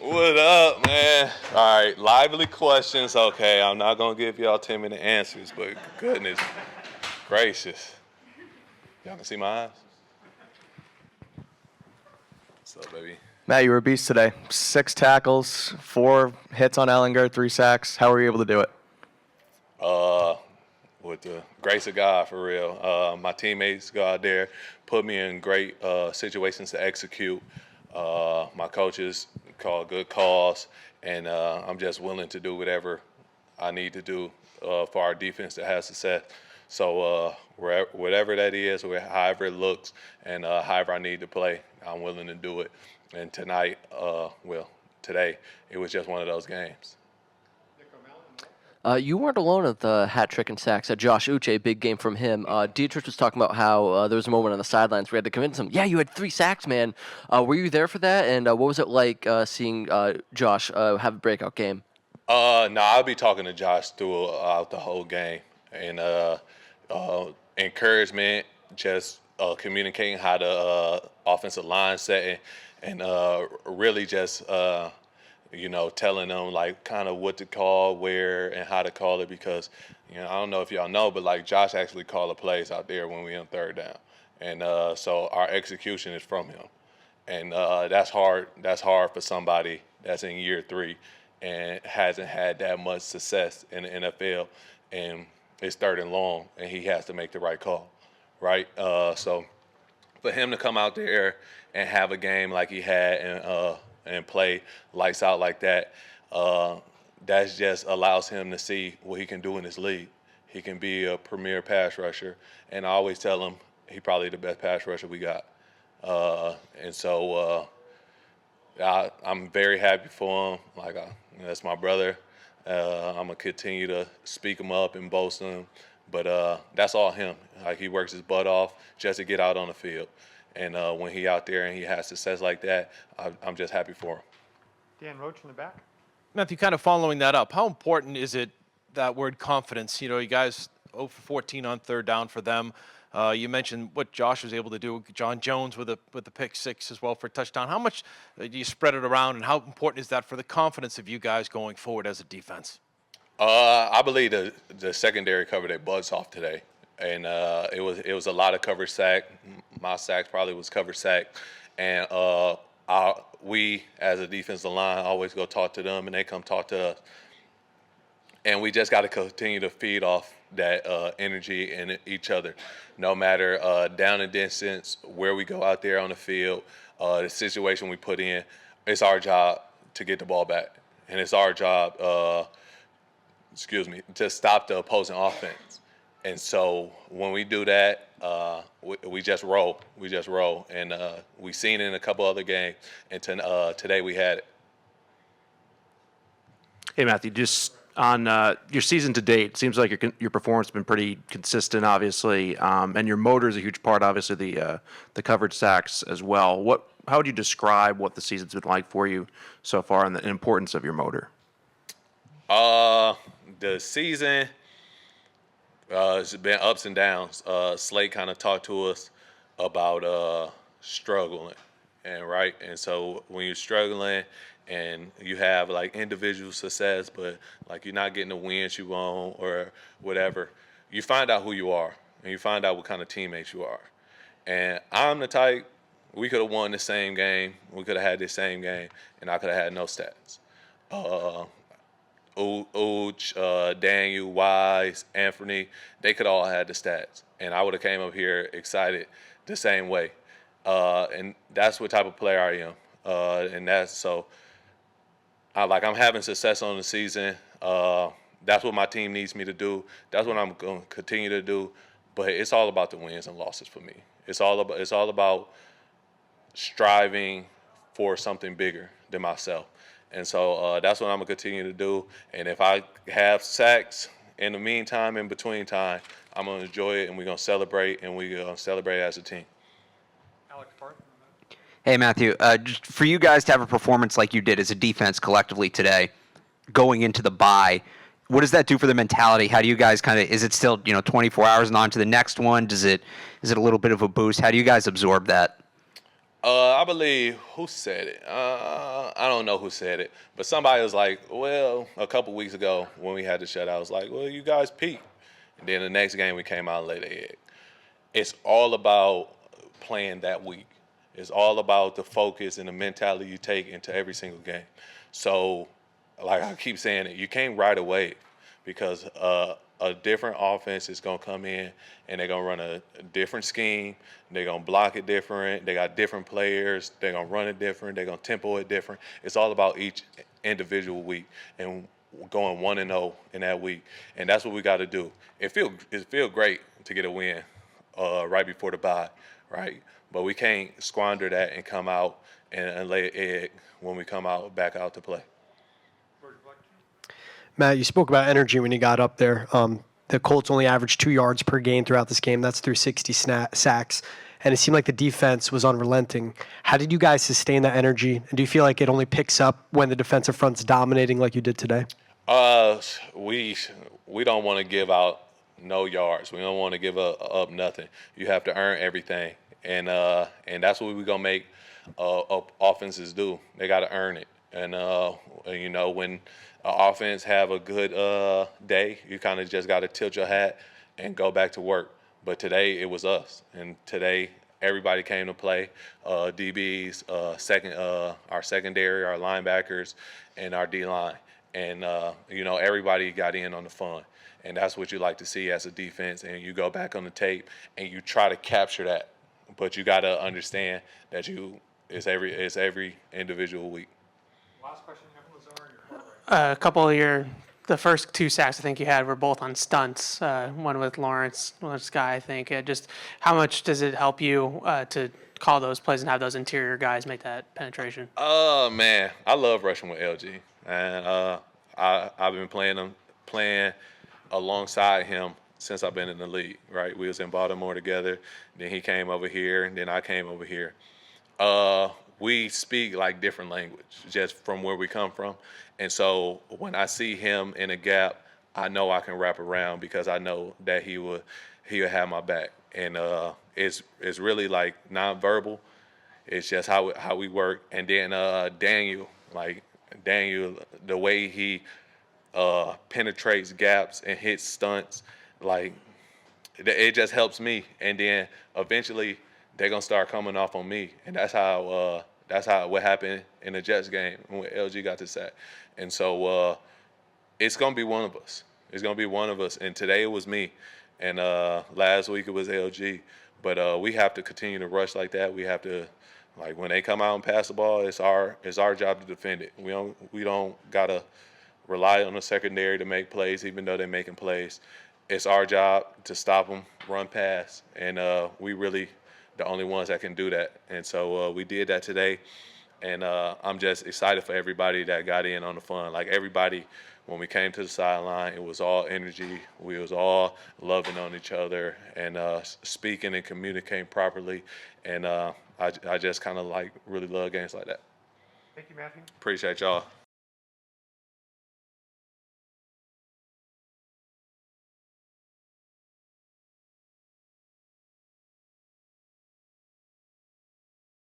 What up, man? All right, lively questions. Okay, I'm not going to give y'all 10-minute answers, but goodness gracious. Y'all can see my eyes? What's up, baby? Matt, you were a beast today. 6 tackles, 4 hits on Ellinger, 3 sacks. How were you able to do it? With the grace of God, for real. My teammates go out there, put me in great situations to execute. My coaches call good calls, and I'm just willing to do whatever I need to do for our defense to have success. So whatever that is, or however it looks, and however I need to play, I'm willing to do it. And tonight, today, it was just one of those games. You weren't alone at the hat trick and sacks. Josh Uche, big game from him. Dietrich was talking about how there was a moment on the sidelines where we had to convince him, yeah, you had 3 sacks, man. Were you there for that? And what was it like seeing Josh have a breakout game? No, I'll be talking to Josh throughout the whole game. And encouragement, just communicating how the offensive line setting, and really just telling them like kind of what to call, where, and how to call it, because I don't know if y'all know, but like Josh actually called the plays out there when we on third down, and so our execution is from him, and that's hard. That's hard for somebody that's in year 3 and hasn't had that much success in the NFL, and it's third and long, and he has to make the right call, right? So for him to come out there and have a game like he had and play lights out like that, that just allows him to see what he can do in this league. He can be a premier pass rusher, and I always tell him he's probably the best pass rusher we got. And so I'm very happy for him. Like that's my brother. I'm gonna continue to speak him up and boast him, but that's all him. Like he works his butt off just to get out on the field. And when he out there and he has success like that, I'm just happy for him. Dan Roach in the back. Matthew, kind of following that up, how important is it, that word confidence? You guys 0 for 14 on third down for them. You mentioned what Josh was able to do. John Jones with the pick 6 as well for a touchdown. How much do you spread it around, and how important is that for the confidence of you guys going forward as a defense? I believe the secondary covered their butts off today. And it was a lot of cover sack. My sacks probably was cover sack, and we as a defensive line always go talk to them, and they come talk to us. And we just got to continue to feed off that energy in each other, no matter down and distance, where we go out there on the field, the situation we put in. It's our job to get the ball back, and it's our job, to stop the opposing offense. And so when we do that, we just roll. We just roll. And we've seen it in a couple other games. And today we had it. Hey, Matthew, just on your season to date, it seems like your performance has been pretty consistent, obviously. And your motor is a huge part, obviously, the covered sacks as well. How would you describe what the season's been like for you so far and the importance of your motor? The season... it's been ups and downs. Slate kind of talked to us about struggling, and so when you're struggling and you have like individual success, but like you're not getting the wins you want or whatever, you find out who you are and you find out what kind of teammates you are. And I'm the type, we could have won the same game, we could have had this same game, and I could have had no stats. Uch, Daniel, Wise, Anthony, they could all have the stats. And I would have came up here excited the same way. And that's what type of player I am. And that's so, I'm having success on the season. That's what my team needs me to do. That's what I'm going to continue to do. But it's all about the wins and losses for me. It's all about striving for something bigger than myself. And so that's what I'm going to continue to do. And if I have sacks in the meantime, in between time, I'm going to enjoy it, and we're going to celebrate, and we're going to celebrate as a team. Alex Park. Hey, Matthew, just for you guys to have a performance like you did as a defense collectively today, going into the bye, what does that do for the mentality? How do you guys is it still 24 hours and on to the next one? Is it a little bit of a boost? How do you guys absorb that? I believe who said it. I don't know who said it, but somebody was like, "Well, a couple weeks ago when we had the shutout, I was like, well, you guys peaked." And then the next game we came out and laid an egg. It's all about playing that week. It's all about the focus and the mentality you take into every single game. So, like I keep saying it, you can't ride a wave because a different offense is going to come in and they're going to run a different scheme. They're going to block it different. They got different players. They're going to run it different. They're going to tempo it different. It's all about each individual week and going 1-0 in that week. And that's what we got to do. It feel great to get a win right before the bye, right? But we can't squander that and come out and lay an egg when we come out back out to play. Matt, you spoke about energy when you got up there. The Colts only averaged 2 yards per game throughout this game. That's through 60 sacks. And it seemed like the defense was unrelenting. How did you guys sustain that energy? And do you feel like it only picks up when the defensive front's dominating like you did today? We don't want to give out no yards. We don't want to give up nothing. You have to earn everything, and that's what we're gonna make offenses do. They got to earn it, and when an offense have a good day, you kind of just got to tilt your hat and go back to work. But today it was us, and today everybody came to play. DBs, our secondary, our linebackers, and our D line, and everybody got in on the fun. And that's what you like to see as a defense. And you go back on the tape and you try to capture that, but you got to understand that it's every individual week. Last question, Evan Lazar, A couple of the first 2 sacks I think you had were both on stunts. One with Lawrence, one with Sky, I think. Just how much does it help you to call those plays and have those interior guys make that penetration? Man, I love rushing with LG, and I've been playing alongside him since I've been in the league. Right, we was in Baltimore together. Then he came over here, and then I came over here. We speak like different language just from where we come from. And so when I see him in a gap, I know I can wrap around because I know that he'll have my back. And it's really like nonverbal. It's just how we work. And then Daniel, the way he penetrates gaps and hits stunts, like it just helps me. And then eventually they're gonna start coming off on me, and that's how what happened in the Jets game when LG got the sack. And so it's gonna be one of us. It's gonna be one of us. And today it was me, and last week it was LG. But we have to continue to rush like that. We have to, like, when they come out and pass the ball, it's our job to defend it. We don't gotta rely on the secondary to make plays, even though they're making plays. It's our job to stop them, run pass, and we really the only ones that can do that. And so we did that today, and I'm just excited for everybody that got in on the fun. Like, everybody, when we came to the sideline, it was all energy. We was all loving on each other and speaking and communicating properly. And I just kind of really love games like that. Thank you, Matthew. Appreciate y'all.